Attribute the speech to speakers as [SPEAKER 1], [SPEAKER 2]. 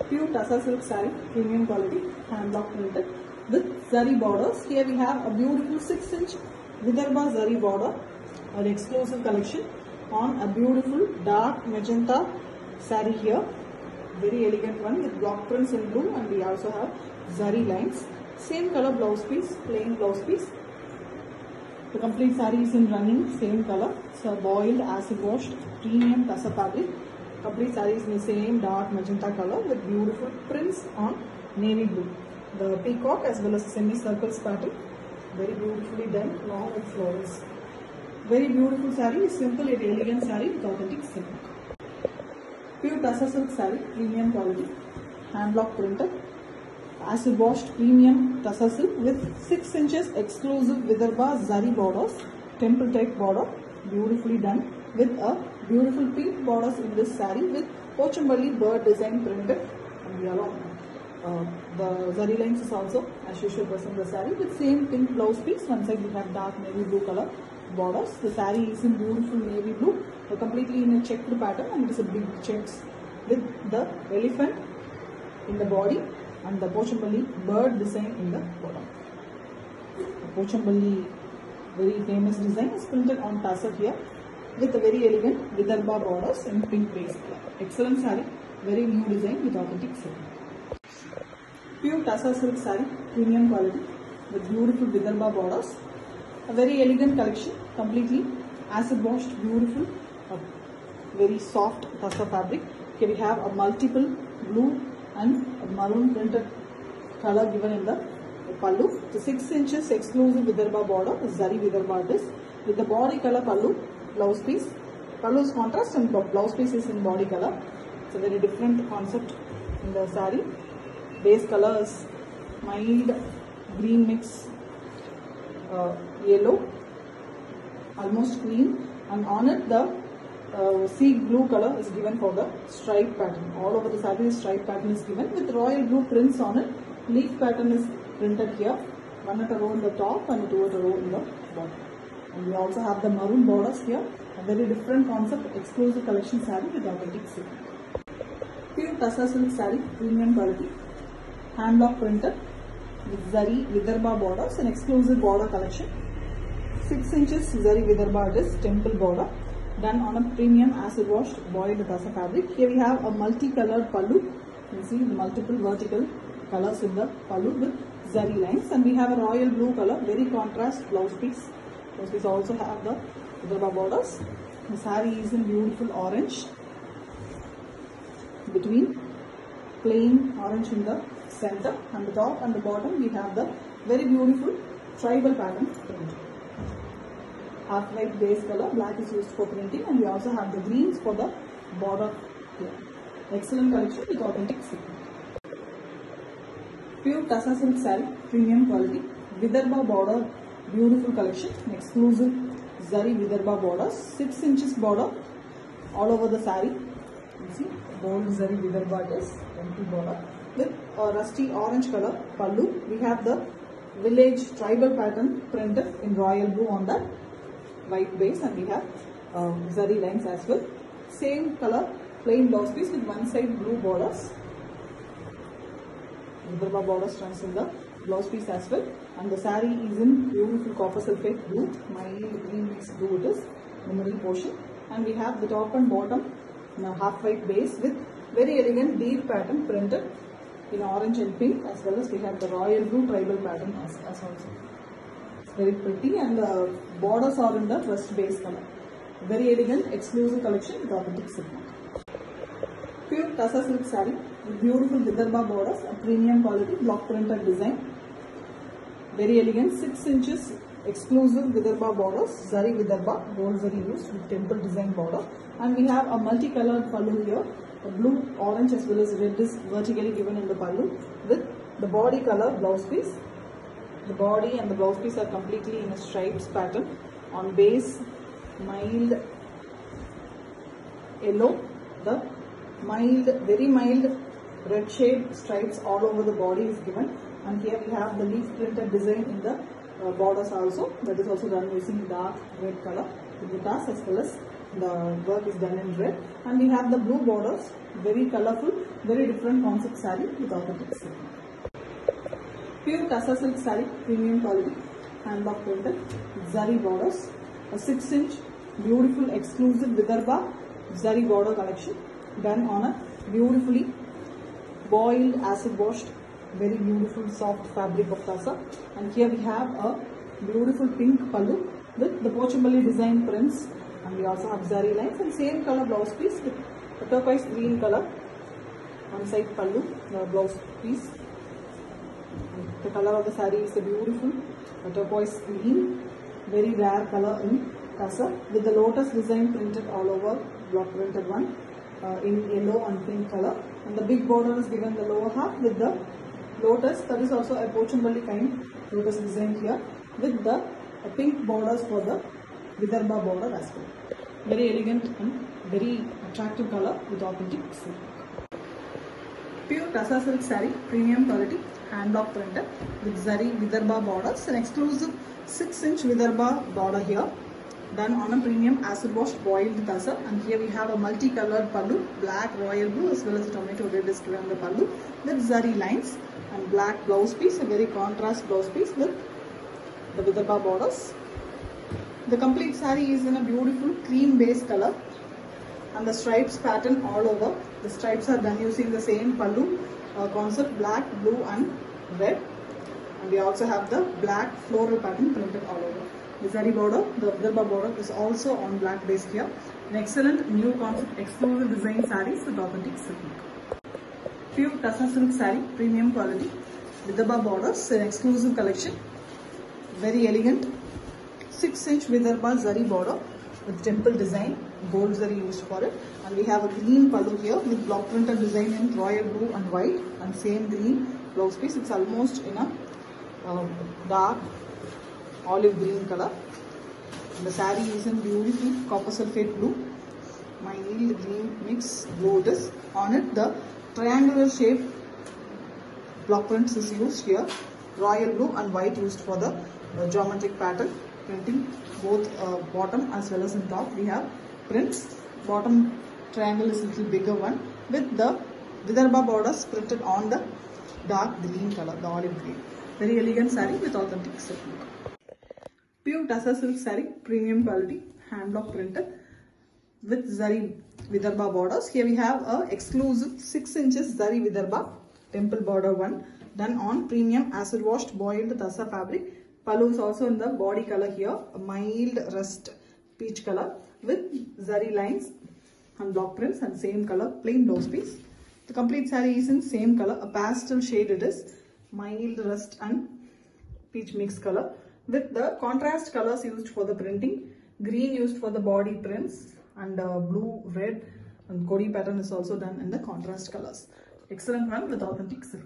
[SPEAKER 1] Pure Tassa silk saree, premium quality, hand block printed with zari borders. Here we have a beautiful 6-inch Vidarbha zari border, an exclusive collection on a beautiful dark magenta saree here. Very elegant one with block prints in blue, and we also have zari lines. Same color blouse piece, plain blouse piece. The complete saree is in running, same color. It's a boiled acid washed premium Tassa fabric. Complete saree is in the same dark magenta color with beautiful prints on navy blue. The peacock as well as semi-circles pattern, very beautifully done, long with flowers. Very beautiful saree, simple yet elegant saree with authentic silk. Pure Tassa silk saree, premium quality, hand block printed, acid washed premium Tassa silk with 6 inches exclusive Vidarbha zari borders, temple type border, beautifully done with a beautiful pink borders in this saree with Pochambali bird design printed on the along. The zari lines is also as usual present in the saree with same pink blouse piece. One side we have dark navy blue color borders. The saree is in beautiful navy blue, completely in a checked pattern, and it is a big checks with the elephant in the body and the Pochambali bird design in the bottom. The Pochambali very famous design is printed on tassel here with a very elegant Vidarbha borders in pink base color. Excellent saree, very new design with authentic silk. Pure Tassa silk saree, premium quality with beautiful Vidarbha borders. A very elegant collection, completely acid washed, beautiful, very soft Tassa fabric. Here we have a multiple blue and a maroon printed color given in the pallu. The 6 inches exclusive Vidarbha border, zari Vidarbha this with the body color pallu, blouse piece. Pallu is contrast and blouse piece is in body color. It's a very different concept in the saree. Base color is mild green mix yellow, almost cream, and on it the sea blue color is given for the stripe pattern. All over the saree stripe pattern is given with royal blue prints on it. Leaf pattern is printed here, one at a row in the top and two at a row in the bottom. And we also have the maroon borders here, a very different concept, exclusive collection saree with authentic silk. Pure Tassa silk saree, premium quality, hand block printed with zari Vidarbha borders, an exclusive border collection. 6 inches zari Vidarbha this temple border, done on a premium acid washed boiled Tassa fabric. Here we have a multicolored pallu. You can see the multiple vertical colors in the pallu with zari lines, and we have a royal blue color, very contrast blouse piece. Blouse piece also have the Vidarbha borders. The saree is in beautiful orange, between plain orange in the center, and the top and the bottom we have the very beautiful tribal pattern print. Half white base color, black is used for printing, and we also have the greens for the border here. Excellent collection with authentic silk. Pure Tassa silk saree, premium quality, Vidarbha border, beautiful collection, exclusive zari Vidarbha borders, 6 inches border all over the saree. You see gold zari Vidarbha is temple border with a rusty orange color pallu. We have the village tribal pattern printed in royal blue on that white base, and we have zari lines as well. Same color plain blouse piece with one side blue borders. Vidarbha borders runs in the blouse piece as well, and the saree is in beautiful copper sulphate blue, mild green mixed blue it is, the middle portion, and we have the top and bottom in a half white base with very elegant deer pattern printed in orange and pink, as well as we have the royal blue tribal pattern as also. It's very pretty, and the borders are in the rust base color. Very elegant, exclusive collection with authentic silk. Pure Tassa silk saree with beautiful Vidarbha borders, a premium quality block printed design. Very elegant, 6 inches exclusive Vidarbha borders, zari Vidarbha, gold zari used with temple design border, and we have a multicolored pallu here. The blue, orange as well as red is vertically given in the pallu with the body color blouse piece. The body and the blouse piece are completely in a stripes pattern on base mild yellow, the mild, very mild red shade stripes all over the body is given, and here we have the leaf printed design in the borders also, that is also done using dark red color with the tass as well as the work is done in red, and we have the blue borders, very colorful Very different concept saree with authentic silk. Pure Tassa silk saree, premium quality, hand block printed, zari borders, a 6-inch beautiful exclusive Vidarbha zari border collection done on a beautifully boiled acid washed very beautiful soft fabric of Tassa. And here we have a beautiful pink pallu with the Pochampally design prints, and we also have zari lines and same color blouse piece with a turquoise green color on side pallu, the blouse piece. The color of the saree is a beautiful turquoise green, very rare color in Tassa, with the lotus design printed all over, block printed one in yellow and pink color, and the big border is given the lower half with the lotus, that is also a Pochampally kind lotus design here, with the pink borders for the Vidarbha border as well. Very elegant and very attractive color with authentic silk. Pure Tassa silk saree, premium quality, hand block printed with zari Vidarbha borders, an exclusive 6-inch Vidarbha border here, done on a premium acid washed boiled Tassa. And here we have a multicolored pallu, black, royal blue as well as a tomato red is given the pallu with zari lines, and black blouse piece, a very contrast blouse piece with the Vidarbha borders. The complete saree is in a beautiful cream base color, and the stripes pattern all over. The stripes are done using the same pallu concept, black, blue and red, and we also have the black floral pattern printed all over. The zari border, the Vidarbha border is also on black base here. An excellent new concept exclusive design sarees with authentic silk. Pure Tassa silk saree, premium quality, Vidarbha borders, an exclusive collection, very elegant 6-inch Vidarbha zari border with temple design, gold zari used for it, and we have a green pallu here with block printed design in royal blue and white, and same green blouse piece. It's almost in a dark olive green color. And the saree is in beautiful copper sulphate blue, mild green mix blue it is. On it the triangular shape block prints is used here, royal blue and white used for the geometric pattern printing, both bottom as well as in top we have prints. Bottom triangle is a little bigger one with the Vidarbha borders printed on the dark green color, the olive green. Very elegant saree with authentic silk look. Pure Tassa silk saree, premium quality, hand block printed with zari Vidarbha borders. Here we have a exclusive 6 inches zari Vidarbha temple border one, done on premium acid washed boiled Tassa fabric. Pallu is also in the body color here, a mild rust peach color with zari lines and block prints, and same color plain blouse piece. The complete saree is in same color, a pastel shade it is, mild rust and peach mix color with the contrast colors used for the printing, green used for the body prints, and blue, red and Kodi pattern is also done in the contrast colors. Excellent one with authentic silk.